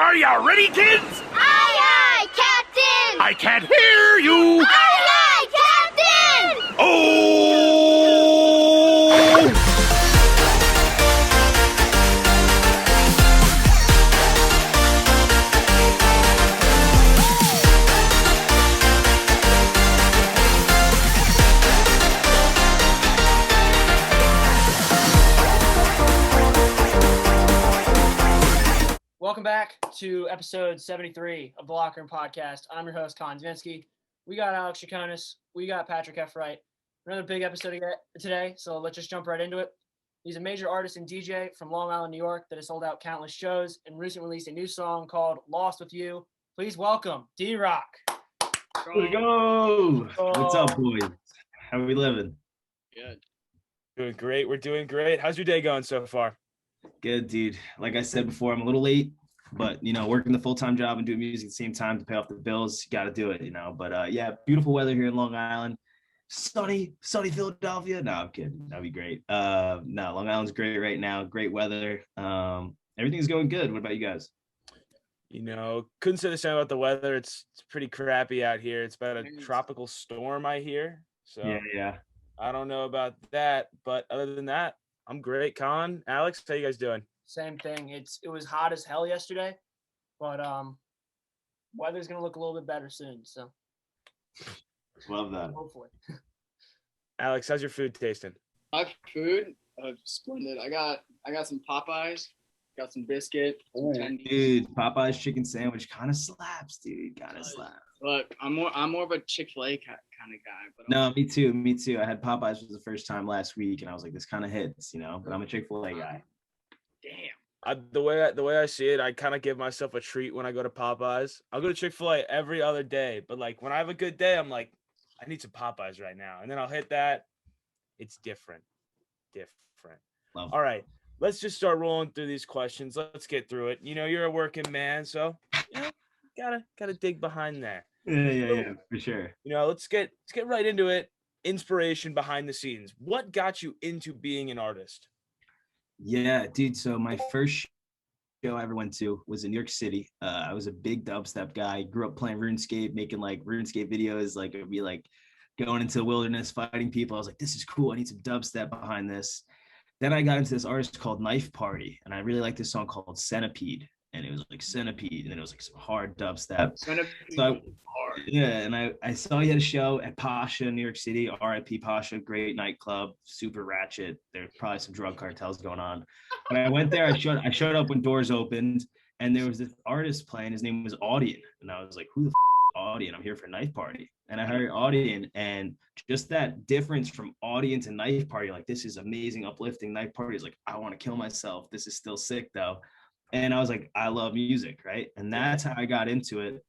Are you ready, kids? Aye, aye, Captain! I can't hear you! Aye, aye, Captain! Oh! Welcome back to episode 73 of the Locker Room Podcast. I'm your host, Colin Zvinsky. We got Alex Chaconas. We got Patrick Effright. Another big episode today, so let's just jump right into it. He's a major artist and DJ from Long Island, New York that has sold out countless shows and recently released a new song called Lost With You. Please welcome Deerock. Here we go. What's up, boys? How are we living? Good. Doing great. We're doing great. How's your day going so far? Good, dude. Like I said before, I'm a little late, but working the full-time job and doing music at the same time to pay off the bills, you got to do it, But yeah, beautiful weather here in Long Island. Sunny Philadelphia. No, I'm kidding. That'd be great. No, Long Island's great right now. Great weather. Everything's going good. What about you guys? Couldn't say the same about the weather. It's pretty crappy out here. It's about a tropical storm, I hear. So Yeah. I don't know about that, but other than that, I'm great. Colin, Alex, how you guys doing? Same thing. It was hot as hell yesterday, but weather's gonna look a little bit better soon. So Love that. hopefully. Alex, how's your food tasting? My food, splendid. I got some Popeyes, got some biscuit, some tendies. Dude, Popeye's chicken sandwich kind of slaps, dude. Kind of slaps. Look, I'm more of a Chick-fil-A kind of guy. But No, me too. I had Popeyes for the first time last week, and I was like, this kind of hits, But I'm a Chick-fil-A guy. damn. The way I see it, I kind of give myself a treat when I go to Popeyes. I'll go to Chick-fil-A every other day, but like when I have a good day, I'm like, I need some Popeyes right now, and then I'll hit that. It's different. Love. All right, let's just start rolling through these questions. Let's get through it. You're a working man, so gotta dig behind that. Yeah, for sure. Let's get right into it. Inspiration behind the scenes. What got you into being an artist? Yeah, dude. So my first show I ever went to was in New York City. I was a big dubstep guy. Grew up playing RuneScape, making like RuneScape videos. Like it would be like going into the wilderness, fighting people. I was like, this is cool. I need some dubstep behind this. Then I got into this artist called Knife Party, and I really liked this song called Centipede. And it was like Centipede, and then it was like some hard dubstep. And I saw you at a show at Pasha, New York City, R.I.P. Pasha, great nightclub, super ratchet. There's probably some drug cartels going on. But I went there, I showed up when doors opened, and there was this artist playing. His name was Audien, and I was like, who the Audien? I'm here for Knife Party. And I heard Audien, and just that difference from Audien to Knife Party, like this is amazing, uplifting. Knife Party is like, I want to kill myself. This is still sick though. And I was like, I love music, right? And that's how I got into it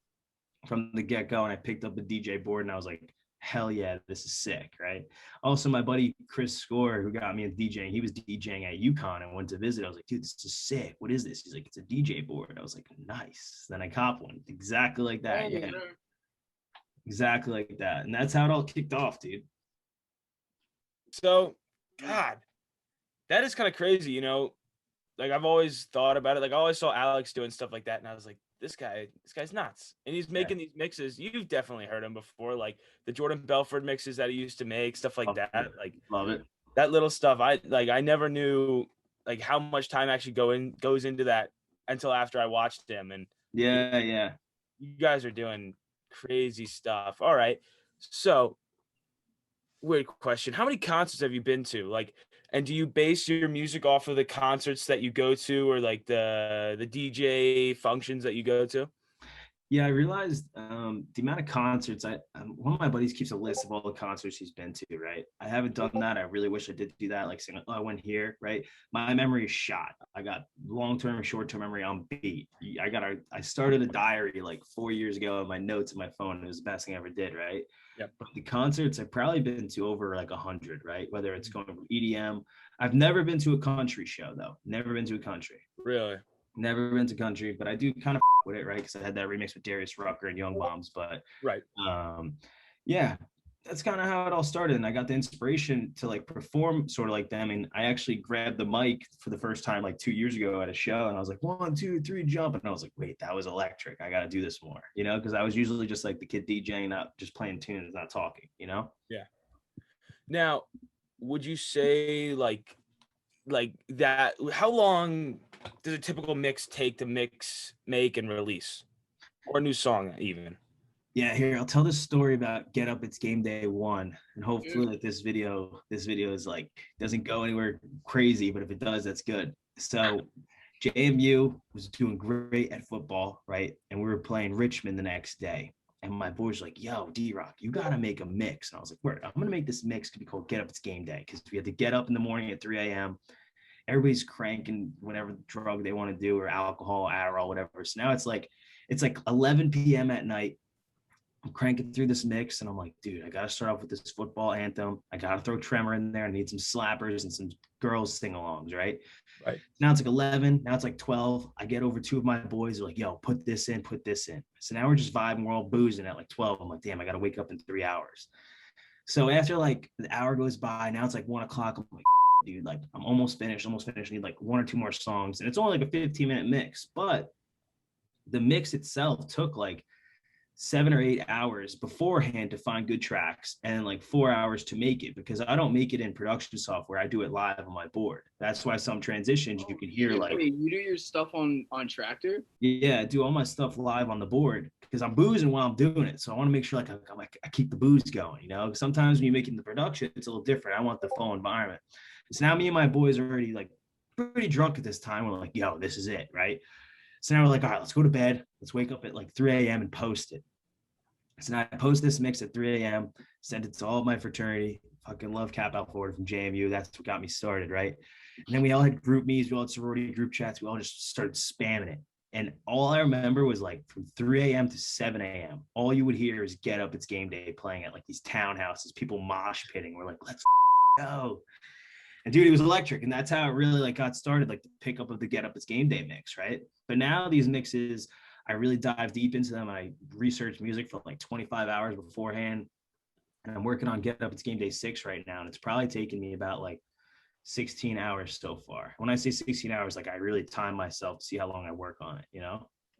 from the get-go. And I picked up the DJ board, and I was like, hell yeah, this is sick, right? Also, my buddy Chris Score, who got me into DJing, he was DJing at UConn and went to visit. I was like, dude, this is sick. What is this? He's like, it's a DJ board. I was like, nice. Then I copped one. Exactly like that. Yeah. Exactly like that. And that's how it all kicked off, dude. So, God, that is kind of crazy, Like I've always thought about it. Like I always saw Alex doing stuff like that, and I was like, this guy's nuts. And he's making these mixes. You've definitely heard him before, like the Jordan Belfort mixes that he used to make, stuff like that. Like love it. That little stuff. I never knew like how much time actually goes into that until after I watched him. And yeah. You guys are doing crazy stuff. All right. So weird question. How many concerts have you been to? Like, and do you base your music off of the concerts that you go to, or like the DJ functions that you go to? Yeah, I realized the amount of concerts. One of my buddies keeps a list of all the concerts he's been to, right? I haven't done that. I really wish I did do that, like saying, oh, I went here, right? My memory is shot. I got long-term and short-term memory on beat. I started a diary like 4 years ago on my notes on my phone. It was the best thing I ever did, right? Yep. But the concerts I've probably been to over like 100, right? Whether it's going from EDM. I've never been to a country show though. Never been to a country. Really? Never been to country, but I do kind of with it, right? Because I had that remix with Darius Rucker and Young Bombs. But right. Yeah, that's kind of how it all started. And I got the inspiration to like perform sort of like them. And I actually grabbed the mic for the first time like 2 years ago at a show. And I was like, 1, 2, 3, jump. And I was like, wait, that was electric. I got to do this more, because I was usually just like the kid DJing, not just playing tunes, not talking. Yeah. Now, would you say like that? How long does a typical mix take to mix, make, and release, or a new song even? Yeah, here, I'll tell this story about Get Up It's Game Day 1. And hopefully like this video is like doesn't go anywhere crazy, but if it does, that's good. So JMU was doing great at football, right? And we were playing Richmond the next day. And my boys were like, yo, Deerock, you gotta make a mix. And I was like, word, I'm gonna make this mix to be called Get Up It's Game Day. Because we had to get up in the morning at 3 a.m. Everybody's cranking whatever drug they want to do, or alcohol, Adderall, whatever. So now it's like 11 p.m. at night. I'm cranking through this mix and I'm like, dude, I got to start off with this football anthem. I got to throw Tremor in there. I need some slappers and some girls sing-alongs, right? Right. Now it's like 11. Now it's like 12. I get over 2 of my boys. They're like, yo, put this in, put this in. So now we're just vibing. We're all boozing at like 12. I'm like, damn, I got to wake up in 3 hours. So after like the hour goes by, now it's like 1 o'clock. I'm like, dude, like I'm almost finished. I need like 1 or 2 more songs. And it's only like a 15-minute mix, but the mix itself took like 7 or 8 hours beforehand to find good tracks, and like 4 hours to make it, because I don't make it in production software. I do it live on my board. That's why some transitions you can hear like, wait, you do your stuff on Tractor? yeah, I do all my stuff live on the board because I'm boozing while I'm doing it. So I want to make sure I keep the booze going, sometimes when you're making the production, it's a little different. I want the full environment. So now me and my boys are already like pretty drunk at this time. We're like, yo, this is it, right? So now we're like, all right, let's go to bed. Let's wake up at like 3 a.m. and post it. So now I post this mix at 3 a.m., send it to all of my fraternity. Fucking love Cap Out Florida from JMU. That's what got me started, right? And then we all had group meets, we all had sorority group chats. We all just started spamming it. And all I remember was like from 3 a.m. to 7 a.m., all you would hear is Get Up It's Game Day playing at like these townhouses, people mosh pitting. We're like, let's go. And dude, it was electric. And that's how it really like got started, like the pickup of the Get Up It's Game Day mix, right? But now these mixes, I really dive deep into them. I research music for like 25 hours beforehand. And I'm working on Get Up It's Game Day 6 right now. And it's probably taken me about like 16 hours so far. When I say 16 hours, like I really time myself to see how long I work on it,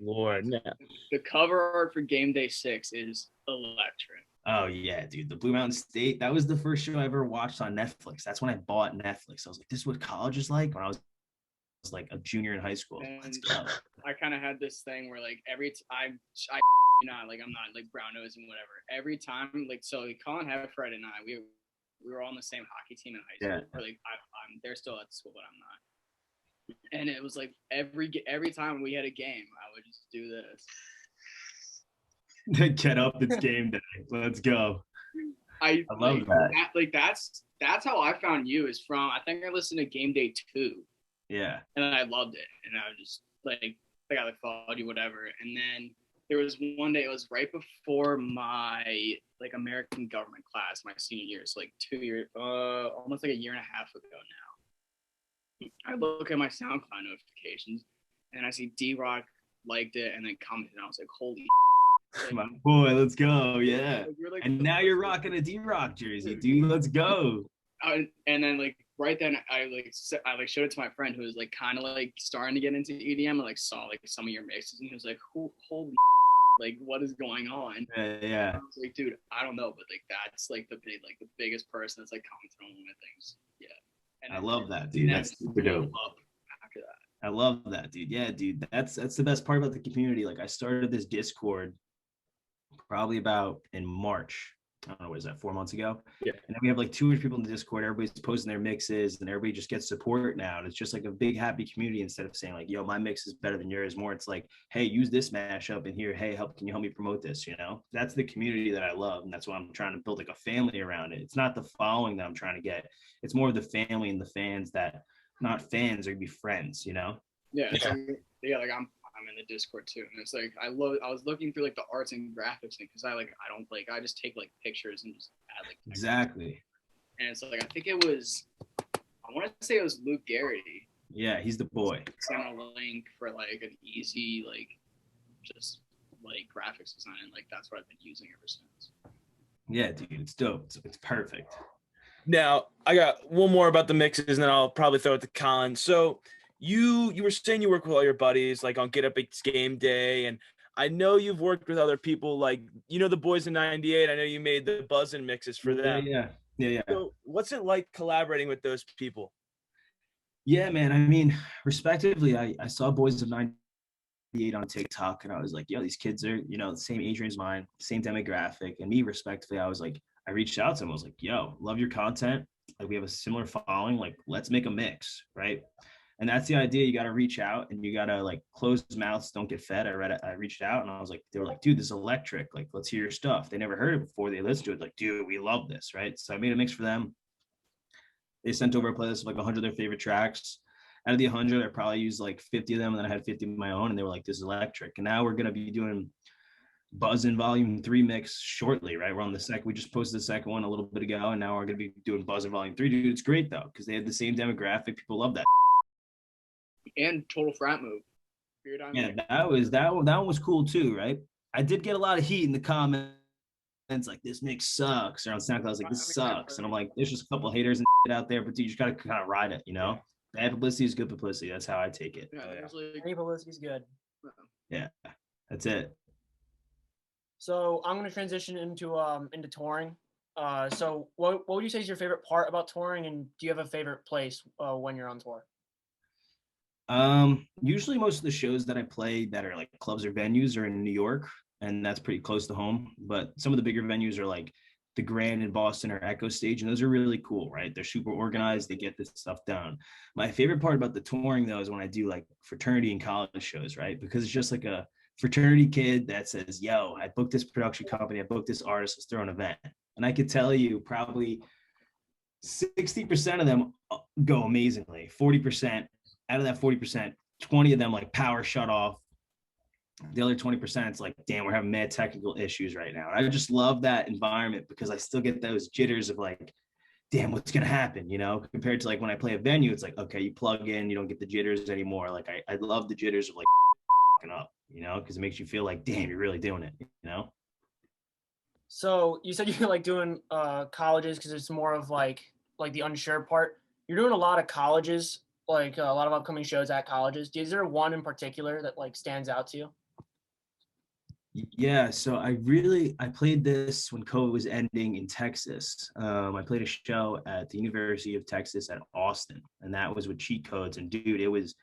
Lord, yeah. The cover art for Game Day 6 is electric. Oh yeah, dude. The Blue Mountain State, that was the first show I ever watched on Netflix. That's when I bought Netflix. I was like, this is what college is like, when I was like a junior in high school. Let's go. I kind of had this thing where like I like I'm not like brown nose and whatever. Every time like Colin Heffred and I we were all on the same hockey team in high school. Yeah. Or like they're still at school, but I'm not. And it was like every time we had a game, I would just do this. Get Up It's Game Day. Let's go. I love that. That's how I found you, is from, I think I listened to Game Day 2. Yeah. And I loved it. And I was just like, I like followed you, whatever. And then there was one day, it was right before my like American government class, my senior year. So like 2 years, almost like a year and a half ago now. I look at my SoundCloud notifications and I see Deerock liked it and then commented. And I was like, holy like, my boy, let's go. Yeah. Like, and now you're rocking a Deerock jersey, dude. Let's go. And then like right then I showed it to my friend who was like kind of like starting to get into EDM and like saw like some of your mixes and he was like, holy like what is going on? Yeah. I was like, dude, I don't know, but like that's like the biggest person that's like commenting on my things. Yeah. And I love that, dude. That's super dope. After that. I love that, dude. Yeah, dude. That's the best part about the community. Like I started this Discord probably about in March. I don't know, what is that, 4 months ago? Yeah. And then we have like 200 people in the Discord. Everybody's posting their mixes and everybody just gets support now. And it's just like a big happy community instead of saying like, yo, my mix is better than yours. More it's like, hey, use this mashup in here. Hey, can you help me promote this? That's the community that I love. And that's why I'm trying to build like a family around it. It's not the following that I'm trying to get. It's more of the family and the fans that not fans or be friends, Yeah. Like I'm in the Discord too, and it's like I was looking through like the arts and graphics thing because I just take like pictures and just add like text. Exactly. And it's like I want to say it was Luke Garrity. Yeah, he's the boy. Sent a link for like an easy like just like graphics design, and like that's what I've been using ever since. Yeah, dude, it's dope. It's perfect. Now, I got one more about the mixes, and then I'll probably throw it to Colin. So, you were saying you work with all your buddies, like on Get Up It's Game Day, and I know you've worked with other people, like the boys in '98. I know you made the buzzin' mixes for Yeah, them. yeah. So, what's it like collaborating with those people? Yeah, man. I mean, respectively, I saw Boys of 98 on TikTok and I was like, yo, these kids are, the same age range as mine, same demographic. And me, respectively, I was like, I reached out to them. I was like, yo, love your content. Like, we have a similar following. Like, let's make a mix, right? And that's the idea. You got to reach out and you got to like close mouths, don't get fed. I reached out and I was like, they were like, dude, this is electric. Like, let's hear your stuff. They never heard it before. They listened to it. Like, dude, we love this, right? So I made a mix for them. They sent over a playlist of like 100 of their favorite tracks. Out of the 100, I probably used like 50 of them, and then I had 50 of my own, and they were like, "This is electric." And now we're gonna be doing Buzzin' Volume 3 mix shortly, right? We're on the second. We just posted the second one a little bit ago, and now we're gonna be doing Buzzin' Volume 3. Dude, it's great though, because they had the same demographic. People love that. And total frat move. Yeah, that one was cool too, right? I did get a lot of heat in the comments, like this mix sucks, or on SoundCloud, I was like, this sucks, and I'm like, there's just a couple of haters and out there, but dude, you just gotta kind of ride it, Bad publicity is good publicity. That's how I take it. Any publicity is good. Yeah, that's it. So I'm going to transition into touring. So what would you say is your favorite part about touring, and do you have a favorite place when you're on tour? Usually most of the shows that I play that are like clubs or venues are in New York, and that's pretty close to home. But some of the bigger venues are like the Grand in Boston or Echo Stage, and those are really cool, right? They're super organized. They get this stuff done. My favorite part about the touring though is when I do like fraternity and college shows, right? Because it's just like a fraternity kid that says, "Yo, I booked this production company, I booked this artist, let's throw an event." And I could tell you probably 60% of them go amazingly. 40% out of that 40%, 20 of them like power shut off. The other 20%, it's like, damn, we're having mad technical issues right now. I just love that environment because I still get those jitters of like, damn, what's gonna happen, compared to like when I play a venue, it's like, okay, you plug in, you don't get the jitters anymore. Like I love the jitters of like up, because it makes you feel like, damn, you're really doing it. So you said you like doing colleges because it's more of like the unsure part. You're doing a lot of colleges, like a lot of upcoming shows at colleges. Is there one in particular that like stands out to you? Yeah, so I played this when COVID was ending in Texas. I played a show at the University of Texas at Austin, and that was with Cheat Codes. And dude, it was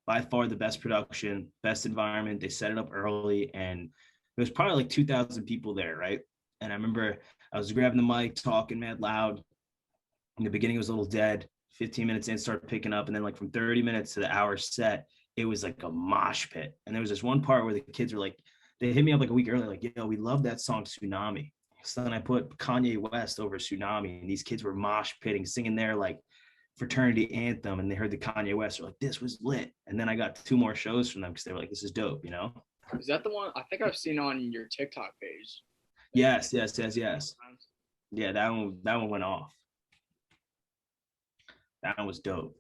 by far the best production, best environment. They set it up early, and there was probably like 2,000 people there, right? And I remember I was grabbing the mic, talking mad loud. In the beginning, it was a little dead. 15 minutes in, started picking up, and then like from 30 minutes to the hour set, it was like a mosh pit. And there was this one part where the kids were like, they hit me up like a week earlier, like, we love that song Tsunami. So then I put Kanye West over Tsunami, and these kids were mosh pitting, singing their like fraternity anthem, and they heard the Kanye West. They're like, this was lit. And then I got 2 more shows from them because they were like, this is dope, Is that the one I think I've seen on your TikTok page? Yes. Yeah, that one went off. That one was dope.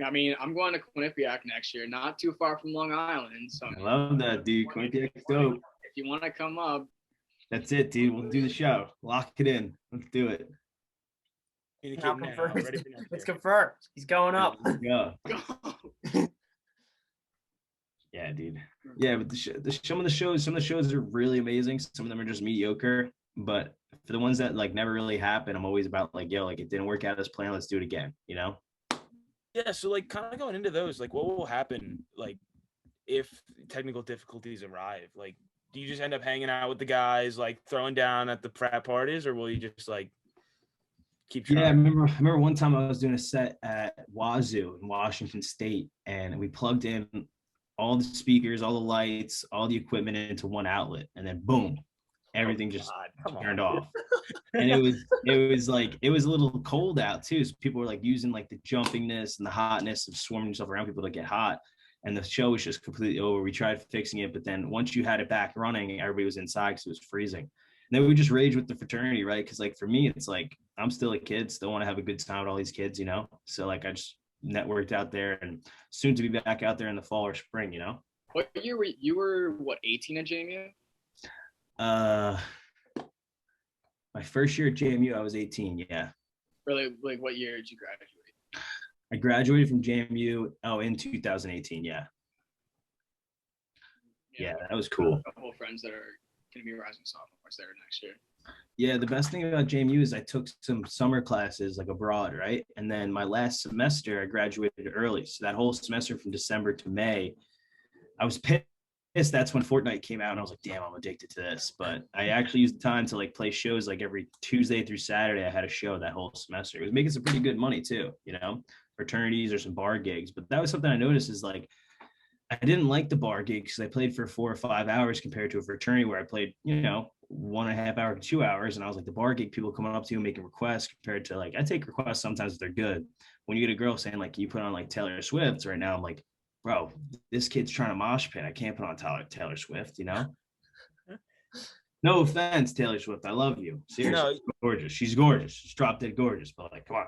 I mean, I'm going to Quinnipiac next year, not too far from Long Island. So I love that, dude. Quinnipiac's dope. If you want to come up, that's it, dude. We'll do the show. Lock it in. Let's do it. It's confirmed. He's going up. Yeah. Yeah, dude. Yeah, but some of the shows are really amazing. Some of them are just mediocre. But for the ones that like never really happen, I'm always about like, yo, like it didn't work out as planned. Let's do it again. Yeah, so like kind of going into those, like what will happen like if technical difficulties arrive? Like, do you just end up hanging out with the guys, like throwing down at the frat parties, or will you just like keep trying? Yeah, I remember one time I was doing a set at Wazoo in Washington State, and we plugged in all the speakers, all the lights, all the equipment into one outlet, and then boom, everything just turned off. And it was a little cold out too, so people were like using like the jumpingness and the hotness of swarming yourself around people to get hot, and the show was just completely over. We tried fixing it, but then once you had it back running, everybody was inside because it was freezing. And then we just rage with the fraternity, right? Because like for me, it's like I'm still a kid, still want to have a good time with all these kids, so like I just networked out there, and soon to be back out there in the fall or spring. What year were you? What, 18 at JMU? My My first year at JMU, I was 18. Yeah. Really, like what year did you graduate? I graduated from JMU in 2018. Yeah. Yeah, that was cool. A couple of friends that are going to be rising sophomores there next year. Yeah, the best thing about JMU is I took some summer classes like abroad, right? And then my last semester, I graduated early. So that whole semester from December to May, I was pissed. That's when Fortnite came out, and I was like, damn, I'm addicted to this. But I actually used the time to like play shows like every Tuesday through Saturday. I had a show that whole semester. It was making some pretty good money too, fraternities or some bar gigs. But that was something I noticed is like, I didn't like the bar gigs because I played for 4 or 5 hours compared to a fraternity where I played, 1.5 hours to 2 hours. And I was like, the bar gig people coming up to you making requests compared to like, I take requests sometimes if they're good. When you get a girl saying like, you put on like Taylor Swift right now, I'm like, bro, this kid's trying to mosh pit. I can't put on Taylor Swift, No offense, Taylor Swift. I love you. Seriously, she's gorgeous. She's gorgeous. She's drop dead gorgeous. But like, come on.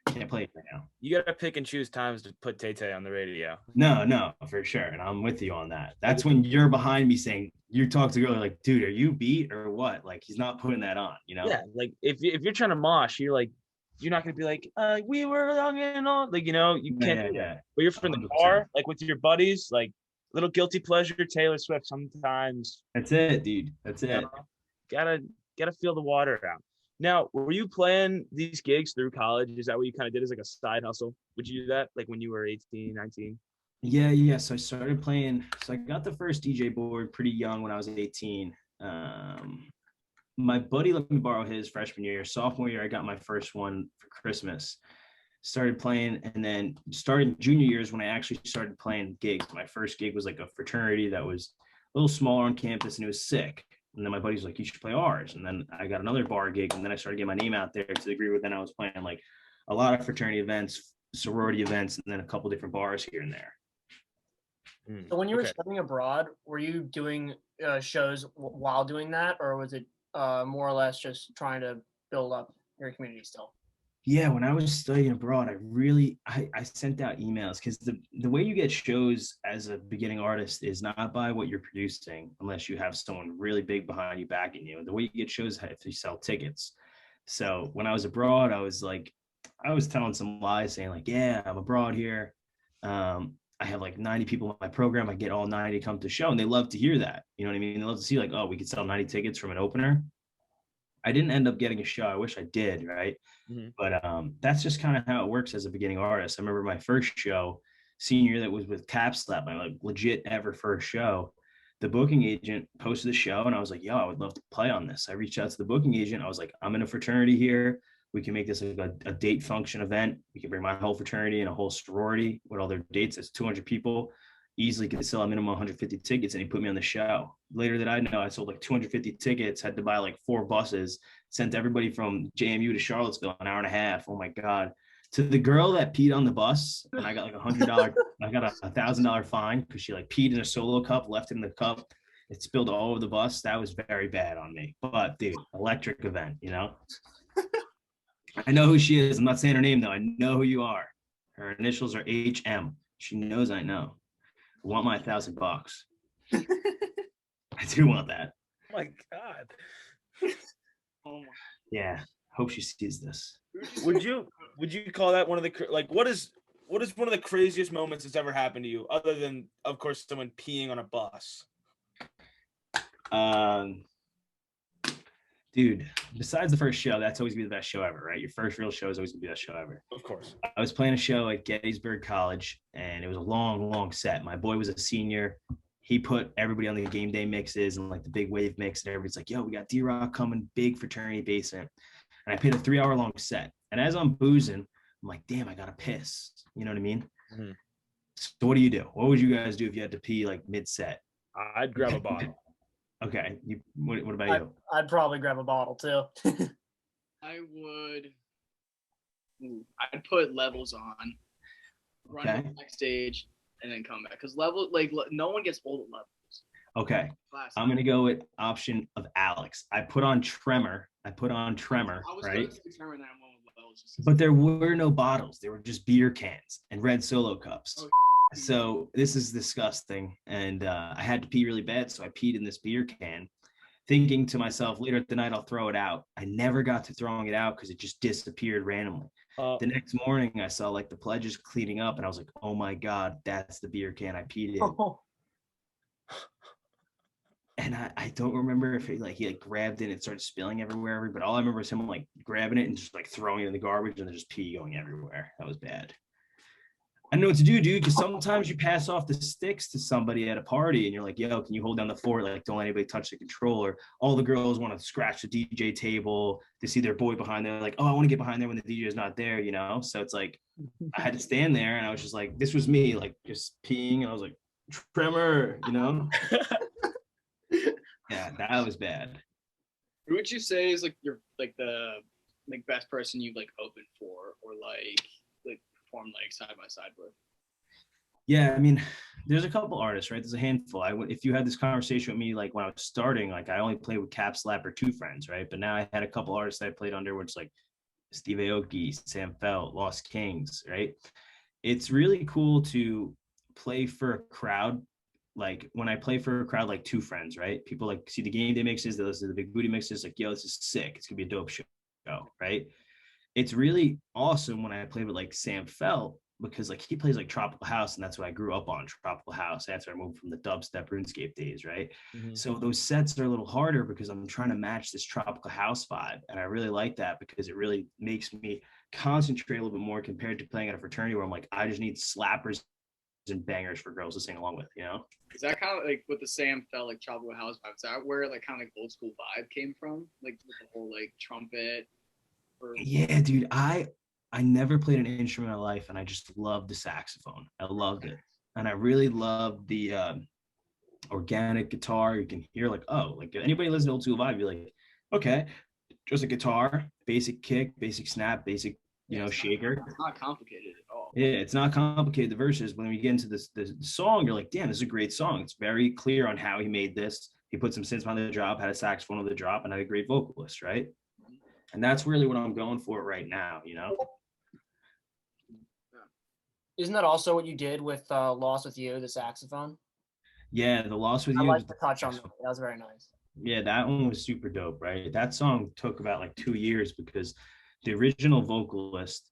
Can't play it right now. You gotta pick and choose times to put Tay on the radio. No, for sure. And I'm with you on that. That's when you're behind me saying you talk to a girl like, dude, are you beat or what? Like he's not putting that on, Yeah. Like if you're trying to mosh, you're not gonna be like, we were young and all, like you can't do that. But you're from the bar, like with your buddies, like little guilty pleasure, Taylor Swift sometimes. That's it, dude. That's it. Gotta feel the water out. Now, were you playing these gigs through college? Is that what you kind of did as like a side hustle? Would you do that like when you were 18, 19? Yeah. So I started playing. So I got the first DJ board pretty young when I was 18. My buddy let me borrow his freshman year. Sophomore year, I got my first one for Christmas. Started playing, and then started junior years when I actually started playing gigs. My first gig was like a fraternity that was a little smaller on campus, and it was sick. And then my buddy's like, you should play ours. And then I got another bar gig. And then I started getting my name out there to the degree where then I was playing like a lot of fraternity events, sorority events, and then a couple different bars here and there. So when you were studying abroad, were you doing shows while doing that? Or was it more or less just trying to build up your community still? Yeah, when I was studying abroad, I sent out emails because the way you get shows as a beginning artist is not by what you're producing, unless you have someone really big behind you backing you. The way you get shows is if you sell tickets. So when I was abroad, I was telling some lies saying like, yeah, I'm abroad here. I have like 90 people in my program. I get all 90 to come to the show, and they love to hear that. You know what I mean? They love to see like, oh, we could sell 90 tickets from an opener. I didn't end up getting a show. I wish I did, right? Mm-hmm. But that's just kind of how it works as a beginning artist. I remember my first show, senior year, that was with Capslap, my like legit ever first show. The booking agent posted the show, and I was like, yo, I would love to play on this. I reached out to the booking agent. I was like, I'm in a fraternity here. We can make this like a date function event. We can bring my whole fraternity and a whole sorority with all their dates. It's 200 people. Easily could sell a minimum 150 tickets, and he put me on the show. Later that I know, I sold like 250 tickets, had to buy like 4 buses, sent everybody from JMU to Charlottesville, an hour and a half. Oh my God. To the girl that peed on the bus, and I got like $100, I got a $1,000 fine because she like peed in a solo cup, left it in the cup. It spilled all over the bus. That was very bad on me. But dude, electric event, I know who she is. I'm not saying her name though. I know who you are. Her initials are HM. She knows I know. I want my $1,000. I do want that. Oh my God. Yeah. Hope she sees this. Would you call that one of the what is one of the craziest moments that's ever happened to you, other than of course someone peeing on a bus? Dude, besides the first show, that's always be the best show ever, right? Your first real show is always gonna be the best show ever. Of course. I was playing a show at Gettysburg College, and it was a long set. My boy was a senior. He put everybody on the game day mixes and like the big wave mix, and everybody's like, yo, we got Deerock coming, big fraternity basement. And I played a 3-hour-long set. And as I'm boozing, I'm like, damn, I gotta piss. You know what I mean? Mm-hmm. So what do you do? What would you guys do if you had to pee like mid-set? I'd grab a bottle. Okay. What about you? I'd probably grab a bottle too. I'd put levels on, run to the next stage, and then come back. Because no one gets old at levels. Okay. I'm going to go with option of Alex. I put on Tremor, right? But there were no bottles. There were just beer cans and red Solo cups. Oh, so this is disgusting. And I had to pee really bad, so I peed in this beer can. thinking to myself later at the night, I'll throw it out. I never got to throwing it out because it just disappeared randomly. The next morning, I saw like the pledges cleaning up, and I was like, "Oh my god, that's the beer can I peed in." And I don't remember if he like grabbed it and it started spilling everywhere, but all I remember is him like grabbing it and just like throwing it in the garbage and then just pee going everywhere. That was bad. I know what to do, dude, because sometimes you pass off the sticks to somebody at a party and you're like, yo, can you hold down the fort? Like, don't let anybody touch the controller. All the girls want to scratch the DJ table. They see their boy behind there. Like, oh, I want to get behind there when the DJ is not there, you know? So it's like, I had to stand there and I was just like, this was me, like just peeing. And I was like, tremor, you know? Yeah, that was bad. Who would you say is like your like the like best person you've like opened for or like performed like side by side with? Yeah, I mean, there's a couple artists, right? There's a handful. If you had this conversation with me, like when I was starting, like I only played with Cap Slap or Two Friends, right? But now I had a couple artists that I played under, which like Steve Aoki, Sam Felt, Lost Kings, right? It's really cool to play for a crowd. Like when I play for a crowd, like Two Friends, right? People like see the game day mixes, they listen to the Big Booty mixes, like, yo, this is sick. It's gonna be a dope show, right? It's really awesome when I play with like Sam Felt because like he plays like tropical house and that's what I grew up on, tropical house. That's where I moved from the dubstep RuneScape days, right? Mhm. So those sets are a little harder because I'm trying to match this tropical house vibe, and I really like that because it really makes me concentrate a little bit more compared to playing at a fraternity where I'm like, I just need slappers and bangers for girls to sing along with, you know? Is that kind of like with the Sam Felt like tropical house vibe? Is that where like kind of like old school vibe came from? Like with the whole like trumpet. Yeah, dude, I never played an instrument in my life, and I just loved the saxophone. I loved it, and I really loved the organic guitar. You can hear like, oh, like anybody listen to old school vibe, you're like, okay, just a guitar, basic kick, basic snap, basic shaker. It's not complicated at all. Yeah, it's not complicated. The verses, when we get into the song, you're like, damn, this is a great song. It's very clear on how he made this. He put some synths on the drop, had a saxophone on the drop, and had a great vocalist, right? And that's really what I'm going for right now, you know? Isn't that also what you did with Lost With You, the saxophone? Yeah, the Lost With I You. like the touch on that. That was very nice. Yeah, that one was super dope, right? That song took about like 2 years because the original vocalist,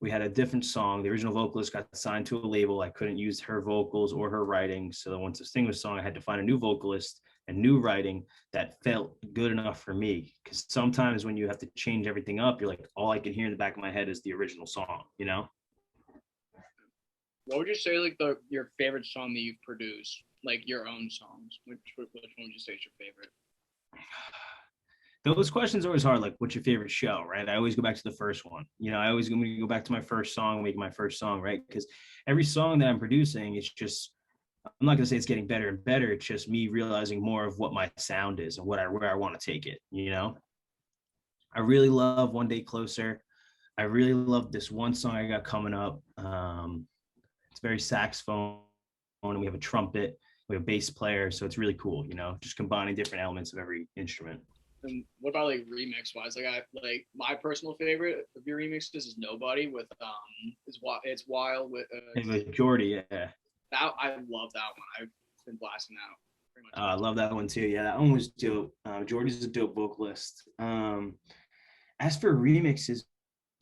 we had a different song. The original vocalist got signed to a label. I couldn't use her vocals or her writing. So once I sing the song, I had to find a new vocalist and new writing that felt good enough for me. Because sometimes when you have to change everything up, you're like, all I can hear in the back of my head is the original song, you know? What would you say like your favorite song that you've produced? Like your own songs. Which one would you say is your favorite? Those questions are always hard. Like, what's your favorite show, right? I always go back to the first one. You know, I always go back to my first song, make my first song, right? Because every song that I'm producing, it's just, I'm not gonna say it's getting better and better. It's just me realizing more of what my sound is and where I want to take it. You know, I really love One Day Closer. I really love this one song I got coming up. It's very saxophone, and we have a trumpet, we have a bass player, so it's really cool. You know, just combining different elements of every instrument. And what about like remix wise? Like my personal favorite of your remixes is Nobody with it's Wild with Jordy, yeah. That I love that one. I've been blasting out. Pretty much. I love that one too. Yeah, that one was dope. Jordy's a dope vocalist. As for remixes,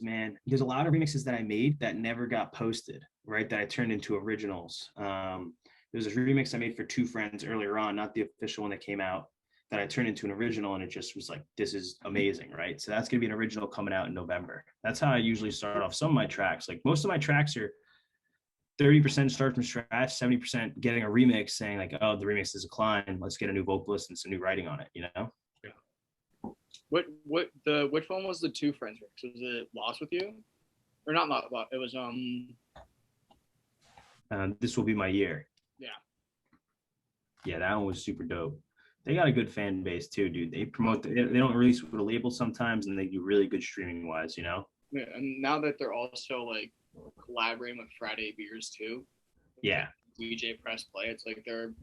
man, there's a lot of remixes that I made that never got posted, right? That I turned into originals. There's a remix I made for Two Friends earlier on, not the official one that came out, that I turned into an original, and it just was like, this is amazing, right? So that's gonna be an original coming out in November. That's how I usually start off some of my tracks. Like most of my tracks are 30% start from scratch, 70% getting a remix saying like, oh, the remix is a decline. Let's get a new vocalist and some new writing on it, you know? Which one was the Two Friends remix? Was it Lost With You? Or not Lost, it was This Will Be My Year. Yeah. Yeah, that one was super dope. They got a good fan base too, dude. They promote, they don't release with a label sometimes, and they do really good streaming wise, you know? Yeah, and now that they're also like collaborating with Friday Beers too. Yeah. DJ Press Play, it's like they're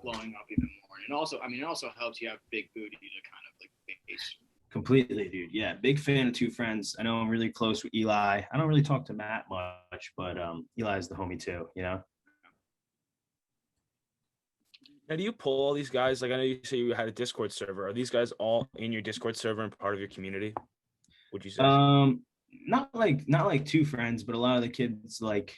blowing up even more. And also, I mean, it also helps you have Big Booty to kind of like base. Completely, dude. Yeah, big fan of Two Friends. I know I'm really close with Eli. I don't really talk to Matt much, but Eli's the homie too, you know? Now, do you pull all these guys? Like, I know you say you had a Discord server. Are these guys all in your Discord server and part of your community? Would you say? Not like two friends, but a lot of the kids like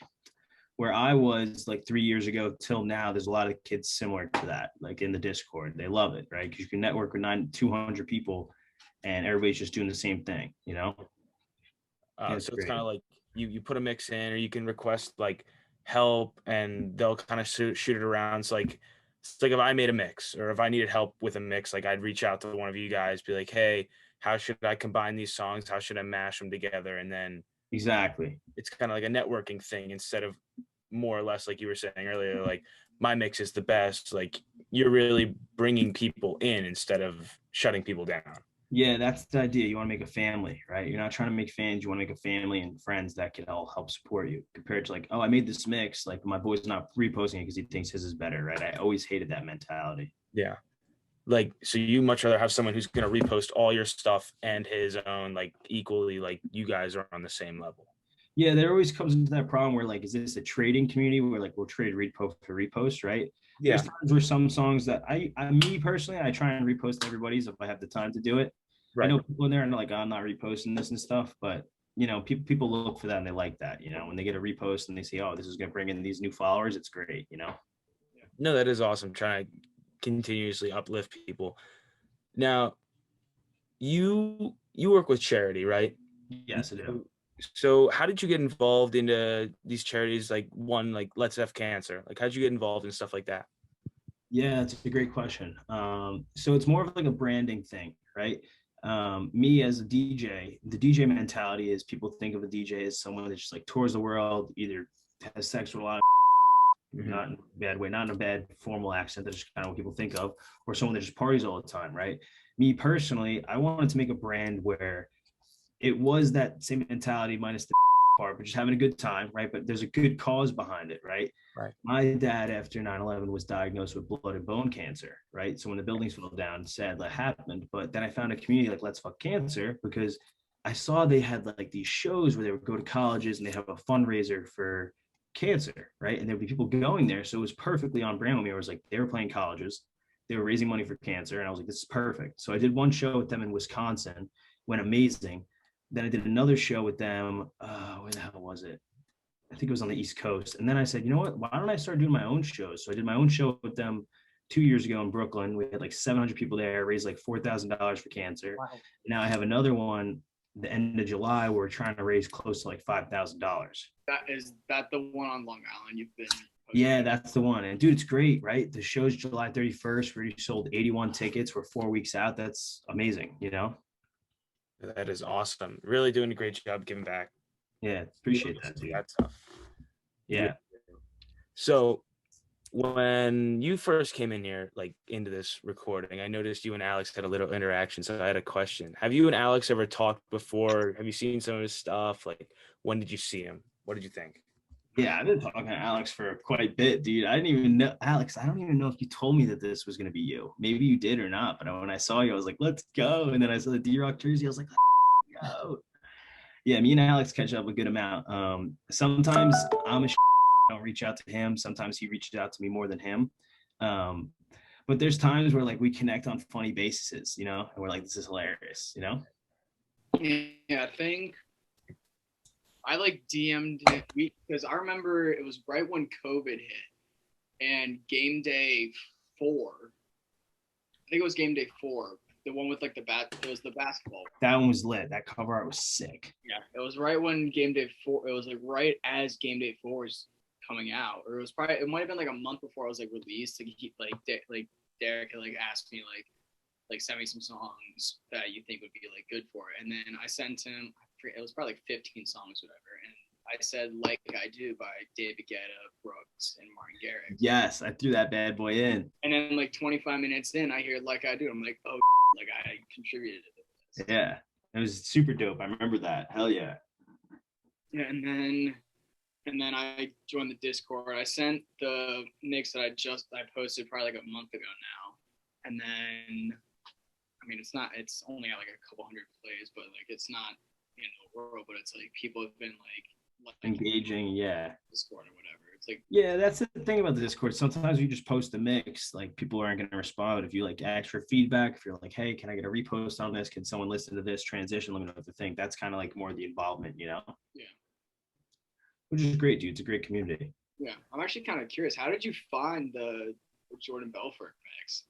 where I was like 3 years ago till now, there's a lot of kids similar to that, like in the Discord. They love it, right? Because you can network with 200 people and everybody's just doing the same thing, you know? Yeah, So it's great. kind of like you put a mix in, or you can request like help, and they'll kind of shoot it around. So like it's like if I made a mix, or if I needed help with a mix, like I'd reach out to one of you guys, be like, hey, how should I combine these songs? How should I mash them together? And then Exactly. it's kind of like a networking thing instead of more or less like you were saying earlier, like my mix is the best. Like you're really bringing people in instead of shutting people down. Yeah, that's the idea. You want to make a family, right? You're not trying to make fans. You want to make a family and friends that can all help support you compared to like, oh, I made this mix. Like my boy's not reposting it because he thinks his is better, right? I always hated that mentality. Yeah. Like, so you much rather have someone who's going to repost all your stuff and his own, like equally, like you guys are on the same level. Yeah, there always comes into that problem where like, is this a trading community where like we'll trade repost for repost, right? Yeah. There's times where some songs that me personally, I try and repost everybody's if I have the time to do it. I know people in there and like, I'm not reposting this and stuff, but you know, people look for that and they like that, you know, when they get a repost and they say, oh, this is going to bring in these new followers. It's great, you know? No, that is awesome. Trying to continuously uplift people. Now, you work with charity, right? Yes, I do. So how did you get involved into these charities? Like one, like Let's Have Cancer. Like how'd you get involved in stuff like that? Yeah, it's a great question. So it's more of like a branding thing, right? Me as a DJ, the DJ mentality is people think of a DJ as someone that just like tours the world, either has sex with a lot of not in a bad way, not in a bad formal accent, that's just kind of what people think of, or someone that just parties all the time, right? Me personally, I wanted to make a brand where it was that same mentality minus the part, but just having a good time, right? But there's a good cause behind it, right? Right. My dad, after 9/11, was diagnosed with blood and bone cancer, right? So when the buildings fell down, sad that happened. But then I found a community like Let's Fuck Cancer because I saw they had like these shows where they would go to colleges and they have a fundraiser for cancer, right? And there'd be people going there. So it was perfectly on brand with me. I was like, they were playing colleges, they were raising money for cancer. And I was like, this is perfect. So I did one show with them in Wisconsin, went amazing. Then I did another show with them. Where the hell was it? I think it was on the East Coast. And then I said, you know what? Why don't I start doing my own shows? So I did my own show with them 2 years ago in Brooklyn. We had like 700 people there, raised like $4,000 for cancer. Wow. Now I have another one the end of July. Where we're trying to raise close to like $5,000. Is that the one on Long Island you've been? Yeah, that's the one. And dude, it's great, right? The show's July 31st. We already sold 81 tickets. We're 4 weeks out. That's amazing, you know? That is awesome. Really doing a great job giving back. Yeah, appreciate that, dude. That's tough. Yeah. So when you first came in here, like into this recording, I noticed you and Alex had a little interaction. So I had a question. Have you and Alex ever talked before? Have you seen some of his stuff? Like, when did you see him? What did you think? Yeah, I've been talking to Alex for quite a bit, dude. I didn't even know, Alex, I don't even know if you told me that this was going to be you. Maybe you did or not, but when I saw you, I was like, let's go. And then I saw the Deerock jersey. I was like, let's go. Yeah, me and Alex catch up a good amount. Sometimes I'm a don't reach out to him. Sometimes he reaches out to me more than him. But there's times where like we connect on funny bases, you know, and we're like, this is hilarious, you know? Yeah, I think I like DM'd him because I remember it was right when COVID hit and game day 4. I think it was game day 4. The one with like it was the basketball. That one was lit. That cover art was sick. Yeah, it was right when game day 4. It was like right as game day 4 was coming out, or it might have been like a month before it was like released. Like Deerock had like asked me like send me some songs that you think would be like good for it, and then I sent him. It was probably like 15 songs, whatever, and I said "Like I Do" by David Guetta, Brooks, and Martin Garrix. Yes, I threw that bad boy in. And then like 25 minutes in, I hear "Like I Do." I'm like, oh, like I contributed to this. Yeah, it was super dope. I remember that. Hell yeah. Yeah, and then I joined the Discord. I sent the mix that I posted probably like a month ago now, and then I mean it's only at like a couple hundred plays, but like it's not in the world, but it's like people have been like engaging, yeah. Discord or whatever. It's like, Yeah, that's the thing about the Discord. Sometimes you just post a mix, like people aren't going to respond. If you like ask for feedback, if you're like, hey, can I get a repost on this? Can someone listen to this transition? Let me know what they think. That's kind of like more the involvement, yeah. which is great, dude. It's a great community. Yeah. I'm actually kind of curious. How did you find the Jordan Belfort mix?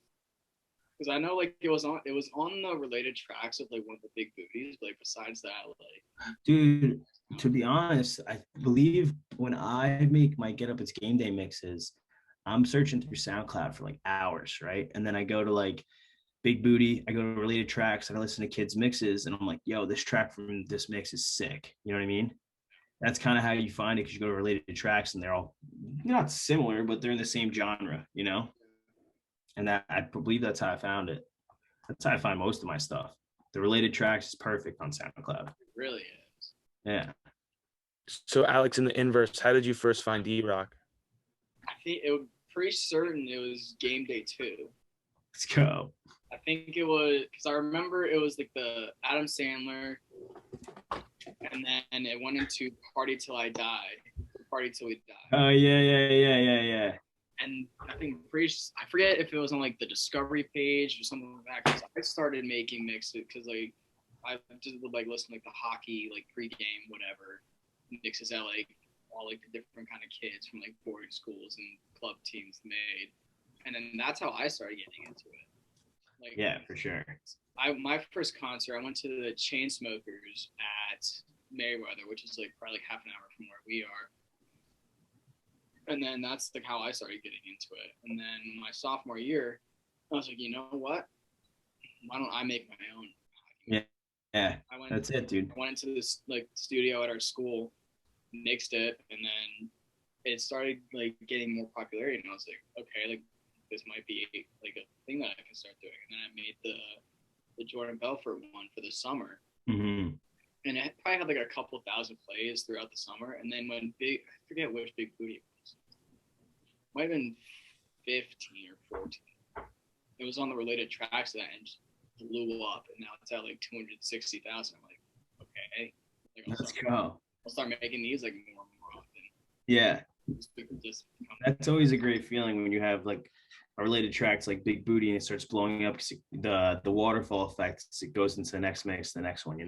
Because I know like it was on the related tracks of like one of the big booties, but like besides that, like, Dude, to be honest, I believe when I make my Get Up It's Game Day mixes, I'm searching through SoundCloud for like hours, right? And then I go to like Big Booty, I go to related tracks, and I listen to kids' mixes, and I'm like, yo, this track from this mix is sick. You know what I mean? That's kind of how you find it, because you go to related tracks and they're all not similar, but they're in the same genre, And that I believe that's how I found it. That's how I find most of my stuff. The related tracks is perfect on SoundCloud. it really is. Yeah. So Alex, in the inverse, how did you first find Deerock? I think it was pretty certain it was Game Day 2. Let's go. I think it was because I remember it was like the Adam Sandler, and then it went into Party Till I Die, Party Till We Die. Oh yeah. And I think I forget if it was on like the Discovery page or something like that. Because I started making mixes because like I just would like listen to like the hockey like pregame whatever mixes that like all like the different kind of kids from like boarding schools and club teams made, and then that's how I started getting into it. Like, yeah, for sure. My first concert, I went to the Chainsmokers at Merriweather, which is like probably like half an hour from where we are. And then that's like how I started getting into it. And then my sophomore year, I was like, you know what? Why don't I make my own? Yeah. That's it, dude. I went into this like studio at our school, mixed it, and then it started like getting more popularity. And I was like, okay, like this might be like a thing that I can start doing. And then I made the Jordan Belfort one for the summer. Mm-hmm. And it probably had like a couple thousand plays throughout the summer. And then when I forget which Big Booty it was. Might have been 15 or 14. It was on the related tracks that and just blew up, and now it's at like 260,000. I'm like, okay, like, I'll start making these like more and more often. Yeah, just that's always a great feeling when you have like a related tracks like Big Booty and it starts blowing up. Cause the waterfall effect, it goes into the next mix, the next one,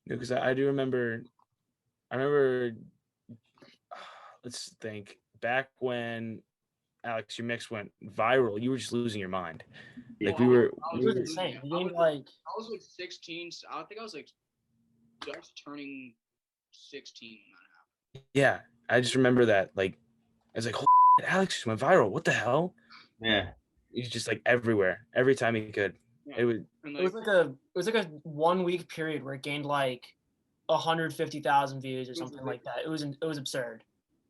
Because I do remember. I remember. Let's think. Back when Alex, your mix went viral, you were just losing your mind. Like we were. It was insane. I was like 16. I think I was like just turning 16 when that happened. Yeah, I just remember that. Like, I was like, "Holy shit, Alex just went viral. What the hell?" Yeah. He's just like everywhere, every time he could. Yeah. It was. And, it was like a 1 week period where it gained like 150,000 views or something like that. It was absurd.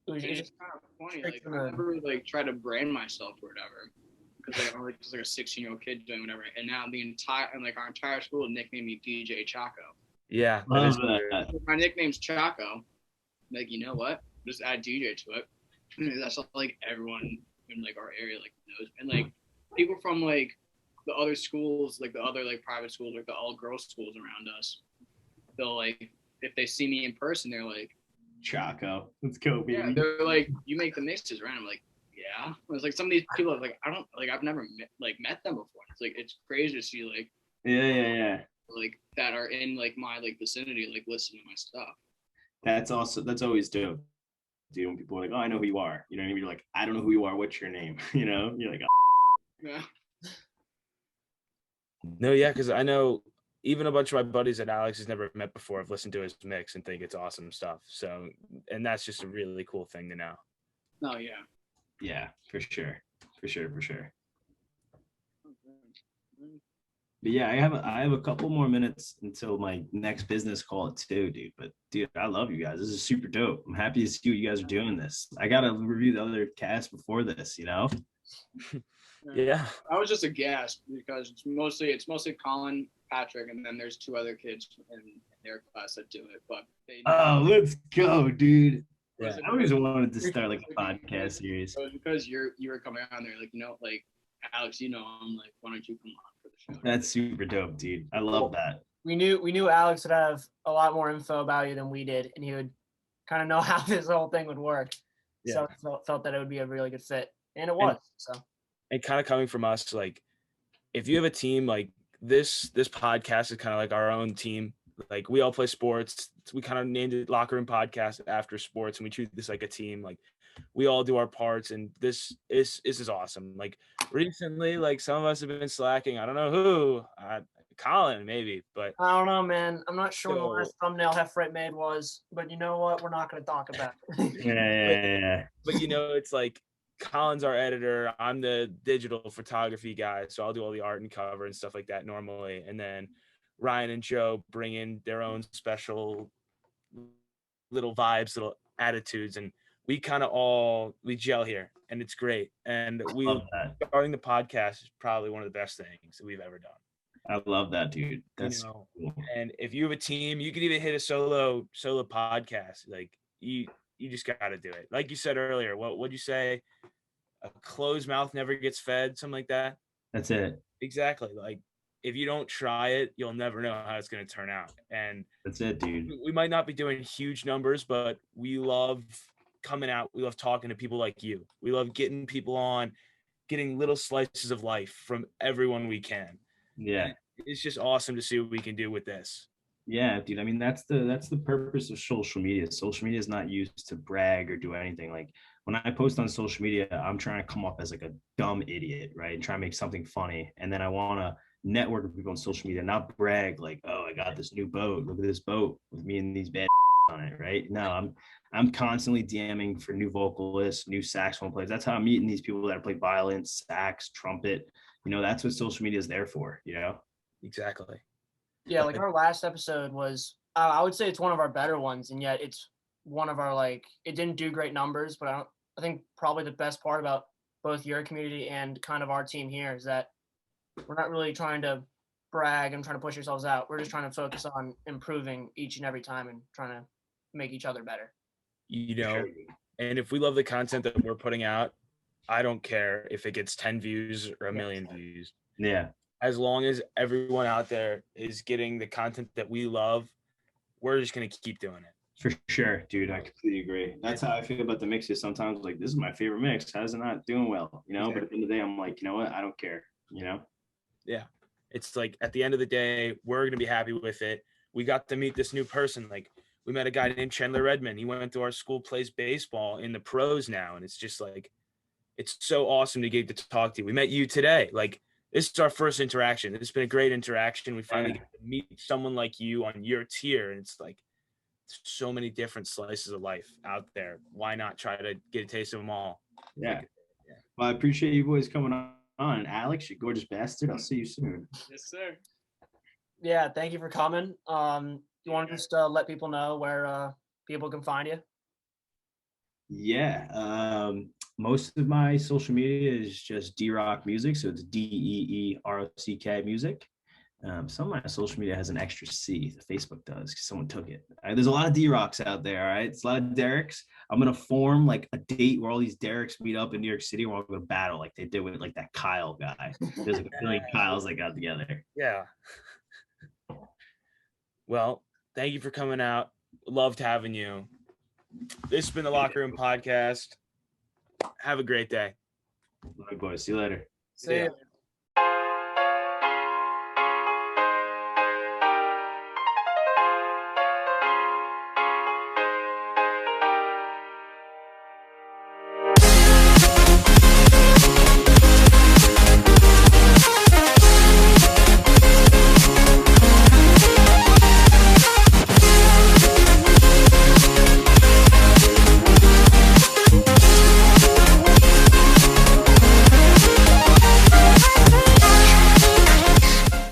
It was it's just kind of funny. Like I never like try to brand myself or whatever, because like I'm just like a 16-year-old kid doing whatever. And now our entire school nicknamed me DJ Chaco. Yeah, Love that. that. My nickname's Chaco. Like, you know what? Just add DJ to it. And that's like everyone in like our area like knows. And like people from like the other schools, like the other like private schools, like the all girls schools around us, they'll like if they see me in person, they're like, Chaco, let's go, baby. yeah, they're like, you make the mixes, right? I'm like, yeah. It's like some of these people are like, I've never met them before. It's like it's crazy to see like Yeah. like that are in like my like vicinity, like listen to my stuff. That's always dope, dude. When people are like, oh, I know who you are. You know what I mean? You're like, I don't know who you are. What's your name? You're like, oh. Yeah. No, yeah, because I know even a bunch of my buddies that Alex has never met before have listened to his mix and think it's awesome stuff. So, and that's just a really cool thing to know. No, yeah. Yeah, for sure. But yeah, I have a couple more minutes until my next business call at 2, dude. But dude, I love you guys. This is super dope. I'm happy to see what you guys are doing this. I gotta review the other cast before this, Yeah. I was just a guest because it's mostly Colin, Patrick, and then there's 2 other kids in their class that do it. But let's go, dude. Yeah. I always wanted to start like a podcast series. It was because you were coming on there, like like Alex, I'm like, why don't you come on for the show? That's super dope, dude. I love that. we knew Alex would have a lot more info about you than we did, and he would kind of know how this whole thing would work. Yeah. So felt that it would be a really good fit, and it was. So And kind of coming from us, like if you have a team like this podcast is kind of like our own team. Like we all play sports. We kind of named it Locker Room Podcast after sports, and we treat this like a team. Like we all do our parts, and this is awesome. Like recently, like some of us have been slacking. I don't know who, Colin maybe, but I don't know, man. I'm not sure when the So- last thumbnail Heffrite made was, but you know what? We're not going to talk about it. Yeah. but it's like Colin's our editor. I'm the digital photography guy, so I'll do all the art and cover and stuff like that normally. And then Ryan and Joe bring in their own special little vibes, little attitudes, and we kind of we gel here, and it's great. And Love that. starting the podcast is probably one of the best things that we've ever done. I love that, dude. That's cool. And if you have a team, you can even hit a solo podcast. Like you just got to do it. Like you said earlier, what'd you say? A closed mouth never gets fed, something like that. That's it. Exactly. Like if you don't try it, you'll never know how it's going to turn out. And that's it, dude. We might not be doing huge numbers, but we love coming out. We love talking to people like you. We love getting people on, getting little slices of life from everyone we can. Yeah. And it's just awesome to see what we can do with this. Yeah, dude. I mean, that's the purpose of social media. Social media is not used to brag or do anything. Like when I post on social media, I'm trying to come off as like a dumb idiot, right? And try to make something funny. And then I want to network with people on social media, not brag like, oh, I got this new boat. Look at this boat with me and these bad on it, right? No, I'm constantly DMing for new vocalists, new saxophone players. That's how I'm meeting these people that play violin, sax, trumpet. You know, that's what social media is there for, you know? Exactly. Yeah, like our last episode was, I would say it's one of our better ones, and yet it's one of our, like, it didn't do great numbers, but I think probably the best part about both your community and kind of our team here is that we're not really trying to brag and trying to push ourselves out. We're just trying to focus on improving each and every time and trying to make each other better. You know, and if we love the content that we're putting out, I don't care if it gets 10 views or a million views. Yeah. As long as everyone out there is getting the content that we love, we're just going to keep doing it. For sure, dude. I completely agree. That's how I feel about the mixes. Sometimes like, this is my favorite mix. How's it not doing well? You know, but at the end of the day, I'm like, you know what? I don't care, you know? Yeah. It's like at the end of the day, we're going to be happy with it. We got to meet this new person. Like we met a guy named Chandler Redmond. He went to our school, plays baseball in the pros now. And it's just like, it's so awesome to get to talk to you. We met you today. Like, this is our first interaction. It's been a great interaction. We finally get to meet someone like you on your tier. And it's like so many different slices of life out there. Why not try to get a taste of them all? Yeah. Well, I appreciate you boys coming on. Alex, you gorgeous bastard. I'll see you soon. Yes, sir. Yeah, thank you for coming. You want to just let people know where people can find you? Yeah. Most of my social media is just Deerock Music. So it's DEEROCK Music. Some of my social media has an extra C. The Facebook does because someone took it. There's a lot of Deerocks out there. All right. It's a lot of Derekks. I'm going to form like a date where all these Derekks meet up in New York City. We're all going to battle like they did with like that Kyle guy. There's like a million Kyles that got together. Yeah. Well, thank you for coming out. Loved having you. This has been the Locker Room Podcast. Have a great day. All right, boys. See you later. See ya.